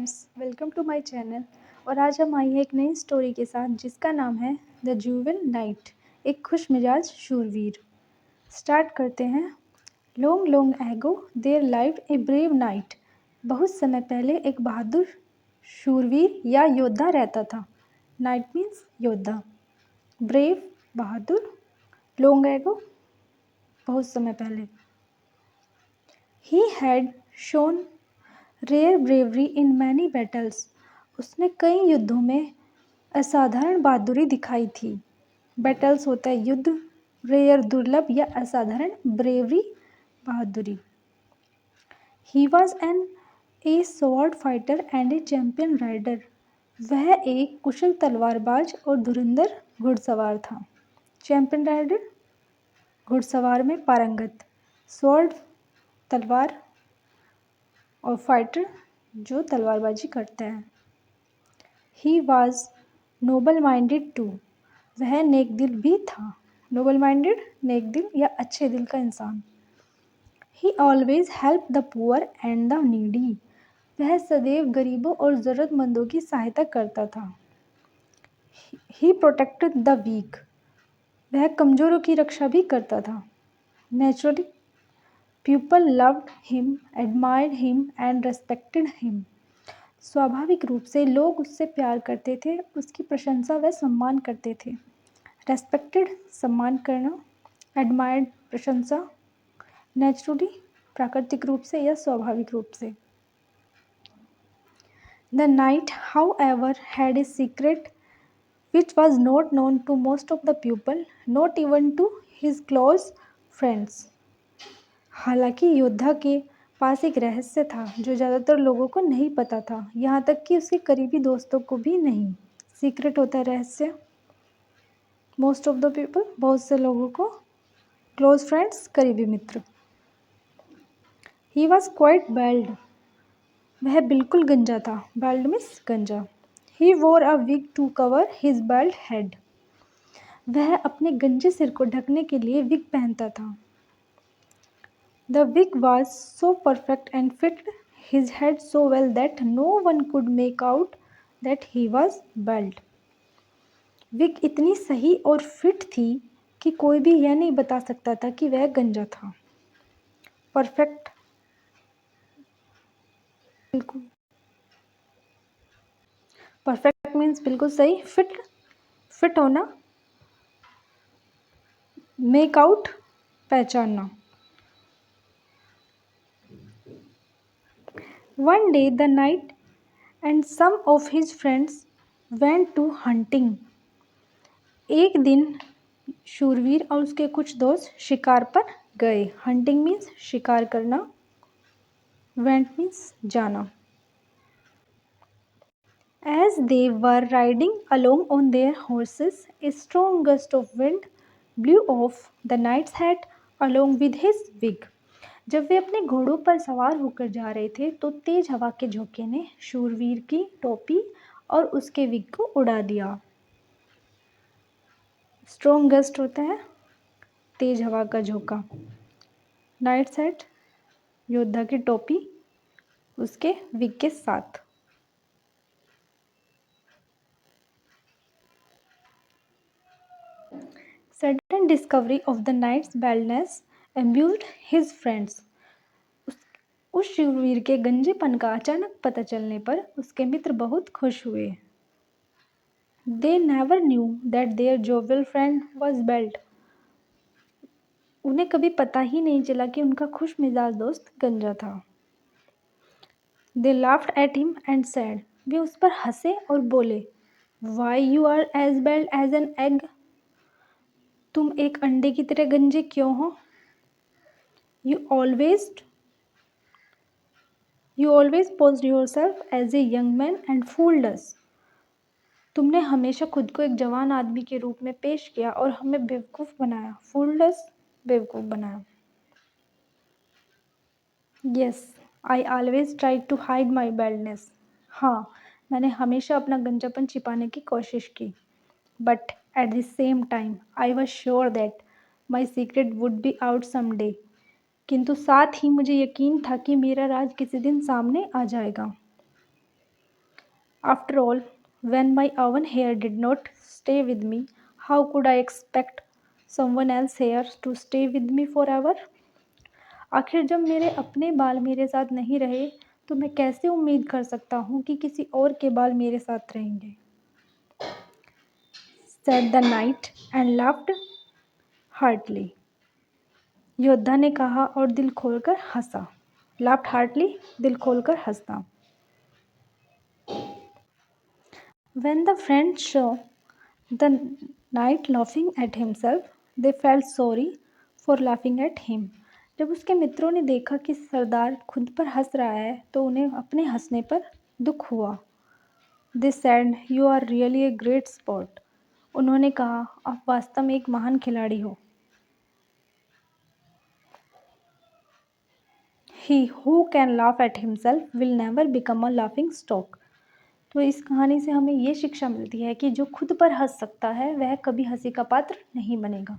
Friends, welcome to my channel. और आज हम आई हैं एक नई स्टोरी के साथ जिसका नाम है द ज्यूविल नाइट, एक खुश मिजाज शूरवीर। स्टार्ट करते हैं। Long long ago there lived a brave knight. बहुत समय पहले एक बहादुर शूरवीर या योद्धा रहता था। नाइट मीन्स योद्धा, ब्रेव बहादुर, लॉन्ग एगो बहुत समय पहले। He had shown rare bravery in many battles. उसने कई युद्धों में असाधारण बहादुरी दिखाई थी। बैटल्स होता है युद्ध, रेयर दुर्लभ या असाधारण, ब्रेवरी बहादुरी। He was an a sword fighter and a champion rider. वह एक कुशल तलवारबाज और धुरंधर घुड़सवार था। चैंपियन राइडर, घुड़सवार में पारंगत, स्वॉर्ड तलवार, और फाइटर जो तलवारबाजी करता है। He was noble minded too. वह नेक दिल भी था। नोबल माइंडेड, नेक दिल या अच्छे दिल का इंसान। ही always help the poor and the needy. वह सदैव गरीबों और ज़रूरतमंदों की सहायता करता था। ही प्रोटेक्टेड द वीक। वह कमज़ोरों की रक्षा भी करता था। Naturally people loved him, admired him and respected him. स्वाभाविक रूप से लोग उससे प्यार करते थे, उसकी प्रशंसा व सम्मान करते थे। रेस्पेक्टेड, सम्मान करना, एडमायर्ड, प्रशंसा, नेचुरली, प्राकृतिक रूप से या स्वाभाविक रूप से। The night however had a secret which was not known to most of the people, not even to his close friends. हालांकि योद्धा के पास एक रहस्य था जो ज़्यादातर लोगों को नहीं पता था, यहाँ तक कि उसके करीबी दोस्तों को भी नहीं। सीक्रेट होता है रहस्य। मोस्ट ऑफ द पीपल, बहुत से लोगों को। क्लोज फ्रेंड्स, करीबी मित्र। He was quite बेल्ड। वह बिल्कुल गंजा था। बेल्ड मीन्स गंजा। He wore a wig to cover his bald head. वह अपने गंजे सिर को ढकने के लिए विग पहनता था। The wig was so perfect and fit his head so well that no one could make out that he was bald. Wig इतनी सही और फिट थी कि कोई भी यह नहीं बता सकता था कि वह गंजा था। परफेक्ट, बिल्कुल। परफेक्ट मीन्स बिल्कुल सही। फिट, फिट होना। मेक आउट, पहचानना। One day the knight and some of his friends went to hunting. एक दिन शूरवीर और उसके कुछ दोस्त शिकार पर गए। हंटिंग मीन्स शिकार करना, went मीन्स जाना। As they were riding along on their horses, a strong gust of wind blew off the knight's hat along with his wig. जब वे अपने घोड़ों पर सवार होकर जा रहे थे तो तेज हवा के झोंके ने शूरवीर की टोपी और उसके विग को उड़ा दिया। स्ट्रॉन्ग गस्ट होता है तेज हवा का झोंका। नाइट्स हैट, योद्धा की टोपी उसके विग के साथ। Sudden discovery of the knight's baldness amused his friends. उस शूरवीर के गंजेपन का अचानक पता चलने पर उसके मित्र बहुत खुश हुए। They never knew that their jovial friend was bald. उन्हें कभी पता ही नहीं चला कि उनका खुश मिजाज दोस्त गंजा था। They laughed at him and said. वे उस पर हंसे और बोले, Why you are as bald as an egg? तुम एक अंडे की तरह गंजे क्यों हो? You always posed yourself as a young man and fooled us. तुमने हमेशा खुद को एक जवान आदमी के रूप में पेश किया और हमें बेवकूफ़ बनाया। Fooled us, बेवकूफ़ बनाया। Yes, I always tried to hide my baldness. हाँ, मैंने हमेशा अपना गंजापन छिपाने की कोशिश की। But at the same time, I was sure that my secret would be out someday. किंतु साथ ही मुझे यकीन था कि मेरा राज किसी दिन सामने आ जाएगा। After all, when my own hair did not stay with me, how could I expect someone else's hair to stay with me forever? आखिर जब मेरे अपने बाल मेरे साथ नहीं रहे, तो मैं कैसे उम्मीद कर सकता हूँ कि किसी और के बाल मेरे साथ रहेंगे? Said the knight and laughed heartily. योद्धा ने कहा और दिल खोलकर हंसा. Laughed heartily, दिल खोलकर हंसना. When the friends saw the knight laughing at himself, they felt sorry for laughing at him. जब उसके मित्रों ने देखा कि सरदार खुद पर हंस रहा है, तो उन्हें अपने हंसने पर दुख हुआ. They said, "You are really a great sport." उन्होंने कहा, आप वास्तव में एक महान खिलाड़ी हो. He who can laugh at himself will never become a laughing stock. तो इस कहानी से हमें ये शिक्षा मिलती है कि जो खुद पर हंस सकता है, वह कभी हंसी का पात्र नहीं बनेगा.